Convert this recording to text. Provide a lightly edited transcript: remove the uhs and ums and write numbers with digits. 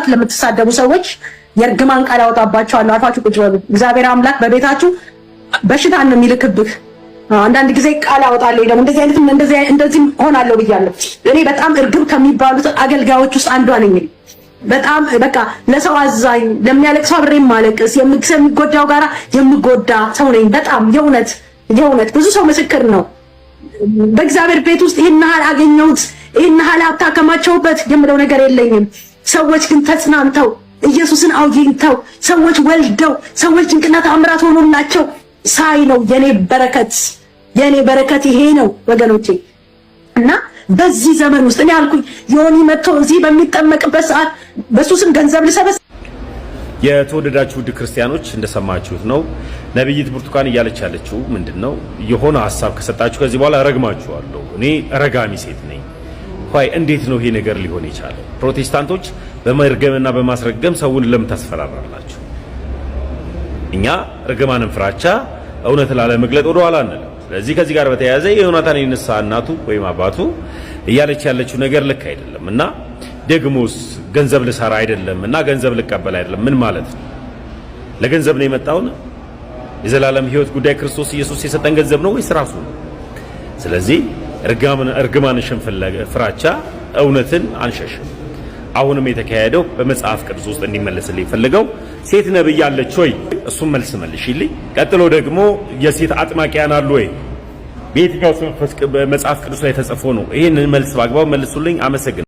ለምትሳደቡ ሰዎች የእርግማን ቃል ያወጣባችኋል። አርፋችሁ ቁጭ በሉ። እግዚአብሔር አምላክ በቤታችሁ በሽታን ነው የሚልክብህ። አንዳንድ ጊዜ ቃል ያወጣል ደግሞ እንደዚህ ሆናለሁ ብያለሁ። እኔ በጣም እርግብ ከሚባሉት አገልጋዮች ውስጥ አንዷ ነኝ። በጣም በቃ ለሰው አዛኝ፣ ለሚያለቅሰው አብሬ ማለቅስ፣ የሚጎዳው ጋራ የምጎዳ ሰው ነኝ። በጣም የእውነት ብዙ ሰው ምስክር ነው። በእግዚአብሔር ቤት ውስጥ ይሄን ያህል አገኘሁት፣ ይሄን ያህል አታከማቸውበት የምለው ነገር የለኝም። ሰዎች ግን ተጽናንተው ኢየሱስን አውይንተው ሰዎች ወልደው ሰዎች ድንቅና ተአምራት ሆኖላቸው ሳይ ነው የኔ በረከት ይሄ ነው ወገኖቼ። እና በዚህ ዘመን ውስጥ እኔ አልኩኝ ዮኒ መጥቶ እዚህ በሚጠመቅበት ሰዓት በሱ ስም ገንዘብ ልሰበስ። የተወደዳችሁ ውድ ክርስቲያኖች እንደሰማችሁት ነው ነብይት ብርቱካን እያለች ያለችው ምንድነው? የሆነ ሐሳብ ከሰጣችሁ ከዚህ በኋላ ረግማችኋለሁ። እኔ ረጋሚ ሴት ነኝ። ሆይ እንዴት ነው ይሄ ነገር ሊሆን የቻለው? ፕሮቴስታንቶች በመርገምና በማስረገም ሰውን ለምን ታስፈራራላችሁ? እኛ ርግማንን ፍራቻ እውነት ላለመግለጥ ወደ ኋላ አንልም። ስለዚህ ከዚህ ጋር በተያያዘ የዮናታን የንስሐ እናቱ ወይም አባቱ እያለች ያለችው ነገር ልክ አይደለም እና ደግሞስ ገንዘብ ልሰራ አይደለም እና ገንዘብ ልቀበል አይደለም ምን ማለት ነው? ለገንዘብ ነው የመጣው ነው? የዘላለም ሕይወት ጉዳይ ክርስቶስ ኢየሱስ የሰጠን ገንዘብ ነው ወይስ ራሱ ነው? ስለዚህ እርግማን ፍራቻ እውነትን አንሸሽም። አሁንም የተካሄደው በመጽሐፍ ቅዱስ ውስጥ እንዲመለስልኝ ፈልገው ሴት ነብይ አለች ወይ? እሱም መልስ መልሽልኝ። ቀጥሎ ደግሞ የሴት አጥማቂያን አሉ ወይ? በየትኛው መጽሐፍ ቅዱስ ላይ ተጽፎ ነው? ይሄንን መልስ በአግባቡ መልሱልኝ። አመሰግናለሁ።